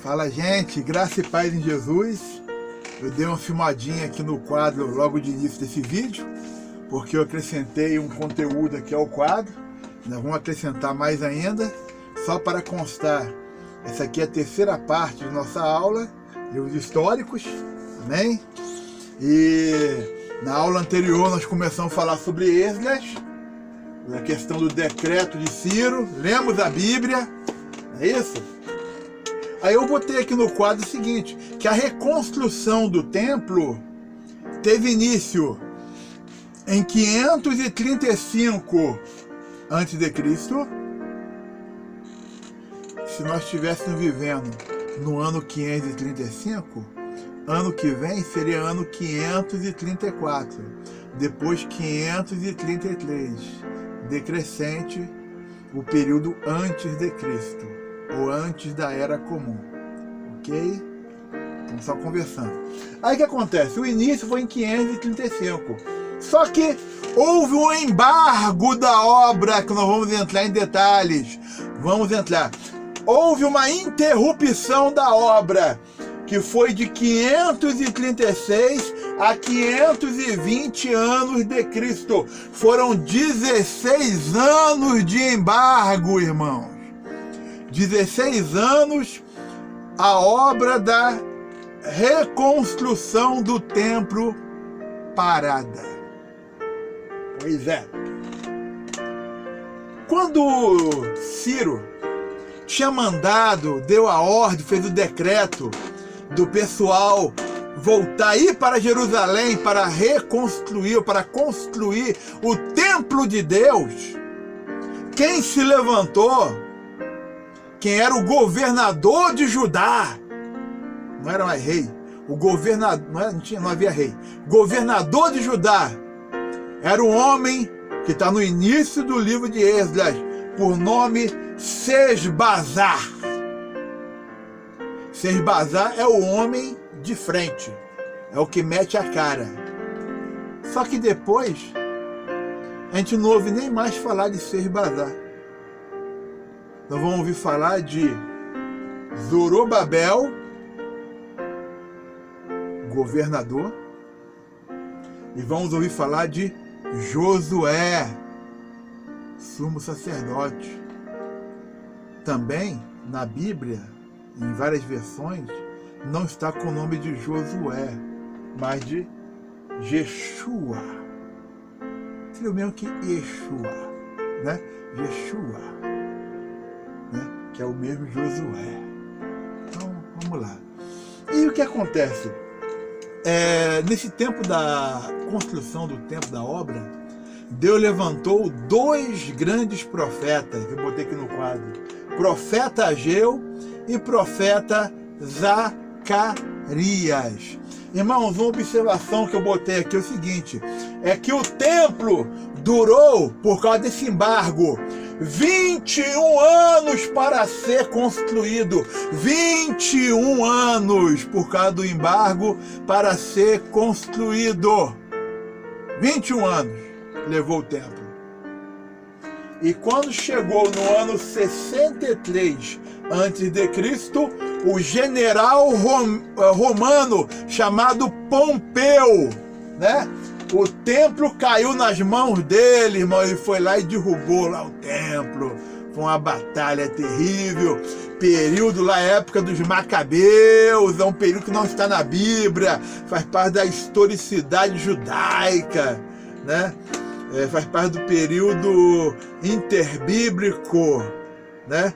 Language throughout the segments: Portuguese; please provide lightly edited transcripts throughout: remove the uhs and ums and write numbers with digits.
Fala, gente, graça e paz em Jesus. Eu dei uma filmadinha aqui no quadro logo de início desse vídeo, porque eu acrescentei um conteúdo aqui ao quadro. Nós vamos acrescentar mais ainda, só para constar. Essa aqui é a terceira parte de nossa aula, livros históricos, amém? E na aula anterior nós começamos a falar sobre Esdras, a questão do decreto de Ciro, lemos a Bíblia, não é isso? Aí eu botei aqui no quadro o seguinte, que a reconstrução do templo teve início em 535 a.C. Se nós estivéssemos vivendo no ano 535, ano que vem seria ano 534, depois 533, decrescente o período antes de Cristo, ou antes da Era Comum, ok? Estamos só conversando. Aí o que acontece? O início foi em 535, só que houve um embargo da obra, que nós vamos entrar em detalhes, houve uma interrupção da obra, que foi de 536 a 520 anos de Cristo. Foram 16 anos de embargo, irmãos. 16 anos a obra da reconstrução do templo parada. Pois é. Quando Ciro tinha mandado, deu a ordem, fez o decreto do pessoal voltar, ir para Jerusalém para reconstruir, para construir o templo de Deus, quem se levantou, quem era o governador de Judá, não era mais rei, o governador, não havia rei, governador de Judá, era um homem que está no início do livro de Esdras, por nome Sesbazar. Sesbazar é o homem de frente, é o que mete a cara. Só que depois, a gente não ouve nem mais falar de Sesbazar. Nós vamos ouvir falar de Zorobabel, governador, e vamos ouvir falar de Josué, sumo sacerdote. Também na Bíblia, em várias versões, não está com o nome de Josué, mas de Jeshua. Seria o mesmo que Yeshua, né? Jeshua, né? Que é o mesmo Josué. Então, vamos lá. E o que acontece? Nesse tempo da construção do templo, da obra, Deus levantou dois grandes profetas, que eu botei aqui no quadro, profeta Ageu e profeta Zacarias. Irmãos, uma observação que eu botei aqui é o seguinte, é que o templo durou, por causa desse embargo, 21 anos para ser construído. 21 anos por causa do embargo para ser construído. 21 anos levou o templo. E quando chegou no ano 63 a.C., o general romano chamado Pompeu, né? O templo caiu nas mãos dele, irmão, ele foi lá e derrubou lá o templo. Foi uma batalha terrível. Período lá, época dos Macabeus, é um período que não está na Bíblia, faz parte da historicidade judaica, né? Faz parte do período interbíblico, né?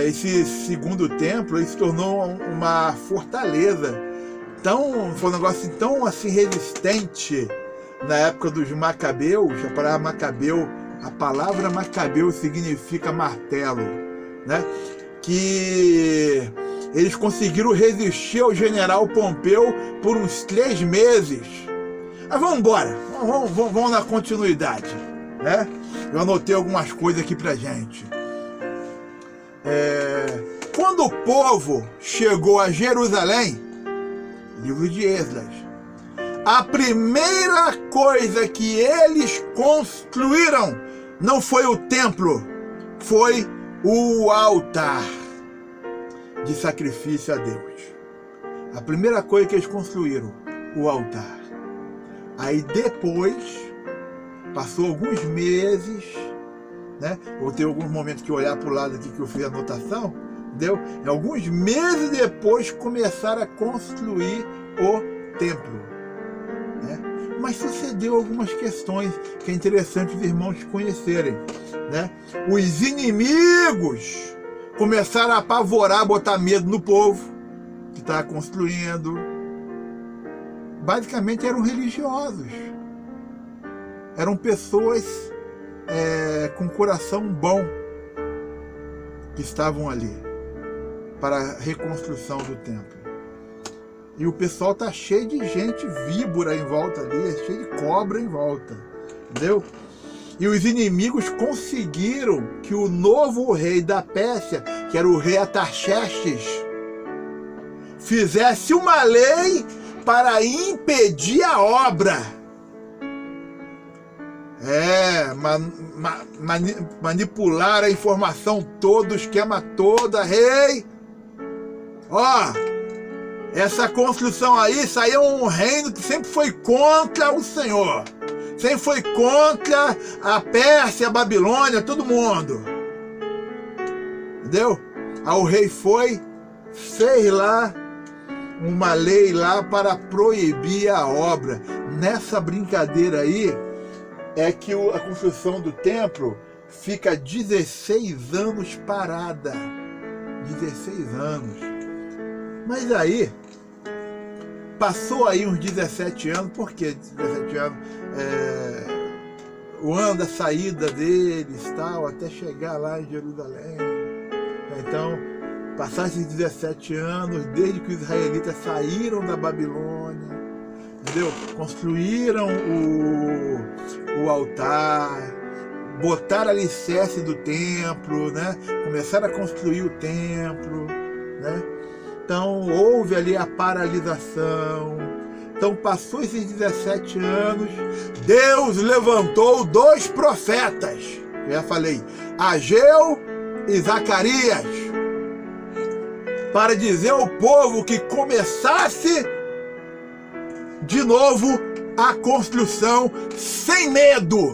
Esse segundo templo se tornou uma fortaleza. Foi um negócio tão assim resistente na época dos Macabeus. A palavra Macabeu significa martelo, né? Que eles conseguiram resistir ao general Pompeu por uns 3 meses. Mas vamos embora, vamos na continuidade, né? Eu anotei algumas coisas aqui pra gente. Quando o povo chegou a Jerusalém, livro de Esdras, a primeira coisa que eles construíram não foi o templo, foi o altar. de sacrifício a Deus. A primeira coisa que eles construíram, o altar. Aí depois, passou alguns meses, né? Vou ter alguns momentos que olhar para o lado aqui que eu fiz a anotação, entendeu? E alguns meses depois começaram a construir o templo, né? Mas sucedeu algumas questões que é interessante os irmãos conhecerem, né? Os inimigos começaram a apavorar, botar medo no povo que estava construindo. Basicamente eram religiosos, eram pessoas com coração bom que estavam ali para a reconstrução do templo. E o pessoal tá cheio de gente víbora em volta ali, cheio de cobra em volta, entendeu? E os inimigos conseguiram que o novo rei da Pérsia, que era o rei Artaxerxes, fizesse uma lei para impedir a obra. Manipular a informação toda, o esquema todo, rei. Essa construção aí, isso aí é um reino que sempre foi contra o Senhor. Sempre foi contra a Pérsia, a Babilônia, todo mundo. Entendeu? Aí o rei fez lá uma lei lá para proibir a obra. Nessa brincadeira aí, é que a construção do templo fica 16 anos parada. 16 anos. Mas aí, passou aí uns 17 anos, por que 17 anos? O ano da saída deles, tal, até chegar lá em Jerusalém. Então, passaram esses 17 anos, desde que os israelitas saíram da Babilônia, entendeu? Construíram o altar, botaram alicerce do templo, né? Começaram a construir o templo, né? Então houve ali a paralisação. Então passou esses 17 anos, Deus levantou 2 profetas, eu já falei, Ageu e Zacarias, para dizer ao povo que começasse de novo a construção sem medo,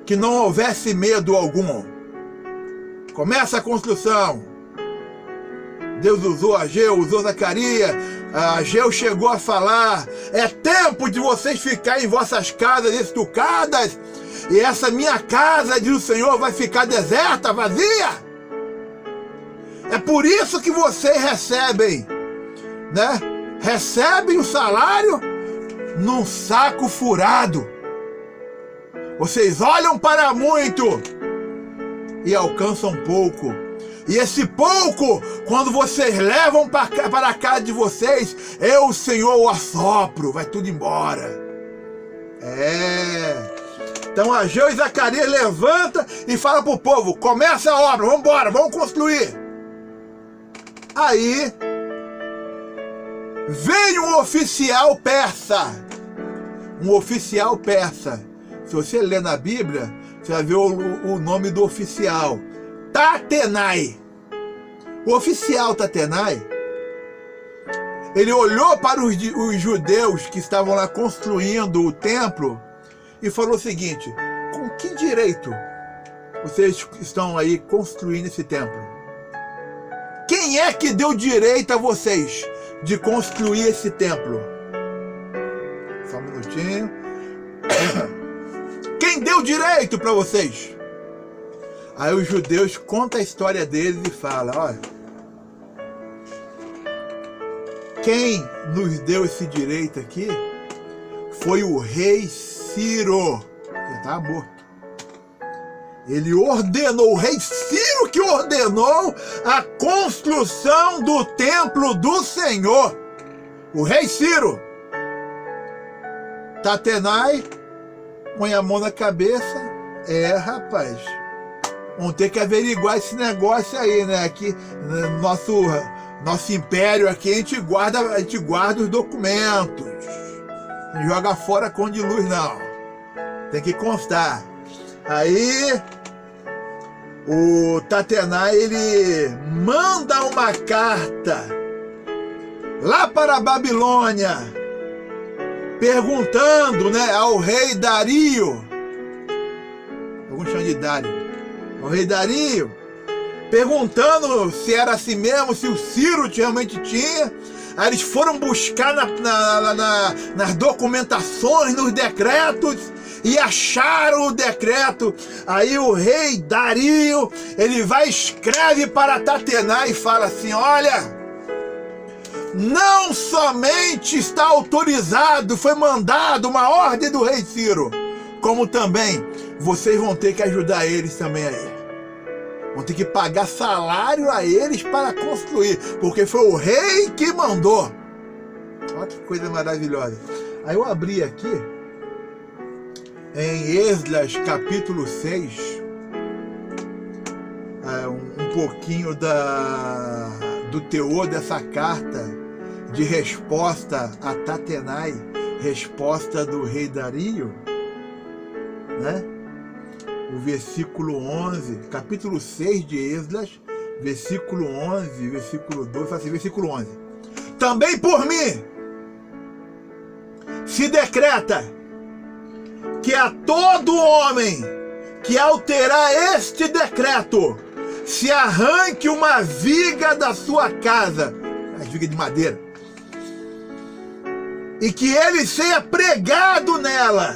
que não houvesse medo algum. Começa a construção. Deus usou Ageu, usou Zacarias. Ageu chegou a falar: é tempo de vocês ficarem em vossas casas estucadas, e essa minha casa, diz o Senhor, vai ficar deserta, vazia. É por isso que vocês recebem, né? Recebem o salário num saco furado. Vocês olham para muito e alcançam pouco. E esse pouco, quando vocês levam para a casa de vocês, eu, o Senhor, o assopro, vai tudo embora. Então Ageu e Zacarias levanta e fala para o povo: começa a obra, vamos embora, vamos construir. Aí veio um oficial persa. Um oficial persa. Se você ler na Bíblia, você vai ver o nome do oficial: Tatenai. O oficial Tatenai, ele olhou para os judeus que estavam lá construindo o templo e falou o seguinte: com que direito vocês estão aí construindo esse templo? Quem é que deu direito a vocês de construir esse templo? Só um minutinho. Quem deu direito para vocês? Aí os judeus contam a história deles e falam: olha, quem nos deu esse direito aqui foi o rei Ciro, que estava morto. Ele ordenou, o rei Ciro que ordenou a construção do templo do Senhor. O rei Ciro. Tatenai põe a mão na cabeça. Rapaz, vamos ter que averiguar esse negócio aí, né? Aqui, nosso império aqui, a gente guarda os documentos. Não joga fora com de luz, não. Tem que constar. Aí, o Tatenai, ele manda uma carta lá para a Babilônia, perguntando, né, ao rei Dario, alguns chamam de Dário, ao rei Dario, perguntando se era assim mesmo, se o Ciro realmente tinha. Aí eles foram buscar nas documentações, nos decretos, e acharam o decreto. Aí o rei Dario, ele vai e escreve para Tatenai e fala assim: olha, não somente está autorizado, foi mandado uma ordem do rei Ciro, como também vocês vão ter que ajudar eles também aí. Vão ter que pagar salário a eles para construir, porque foi o rei que mandou. Olha que coisa maravilhosa. Aí eu abri aqui, em Esdras capítulo 6, um pouquinho do teor dessa carta de resposta a Tatenai, resposta do rei Dario, né? O versículo 11, capítulo 6 de Esdras, versículo 11, versículo 12, assim, versículo 11. Também por mim se decreta que a todo homem que alterar este decreto se arranque uma viga da sua casa, as vigas de madeira, e que ele seja pregado nela,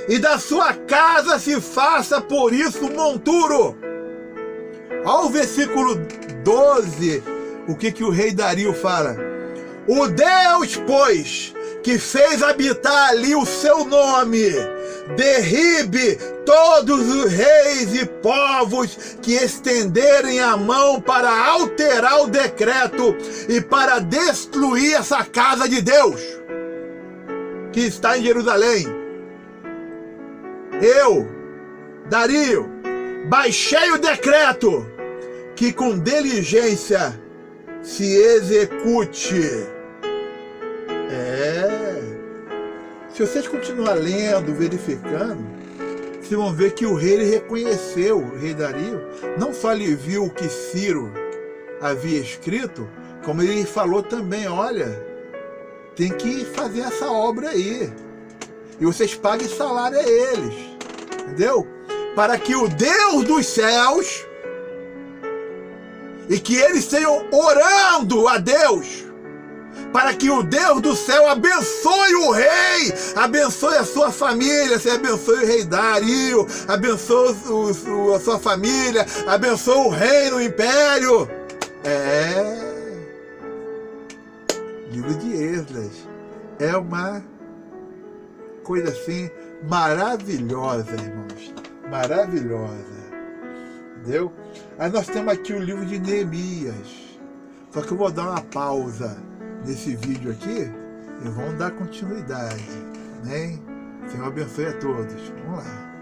e da sua casa se faça por isso monturo. Olha o versículo 12, o que o rei Dario fala. O Deus, pois, que fez habitar ali o seu nome, derribe todos os reis e povos que estenderem a mão para alterar o decreto e para destruir essa casa de Deus que está em Jerusalém. Eu, Dario, baixei o decreto que com diligência se execute. Se vocês continuarem lendo, verificando, vocês vão ver que o rei reconheceu, o rei Dario, não só ele viu o que Ciro havia escrito, como ele falou também: olha, tem que fazer essa obra aí. E vocês paguem salário a eles, entendeu? Para que o Deus dos céus, e que eles estejam orando a Deus, para que o Deus do céu abençoe o rei, abençoe a sua família, se abençoe o rei Dario, abençoe a sua família, abençoe o reino, o império. Livro de Esdras é uma coisa assim maravilhosa, irmãos, maravilhosa, entendeu? Aí nós temos aqui o livro de Neemias, só que eu vou dar uma pausa nesse vídeo aqui e vamos dar continuidade, amém? Senhor abençoe a todos, vamos lá.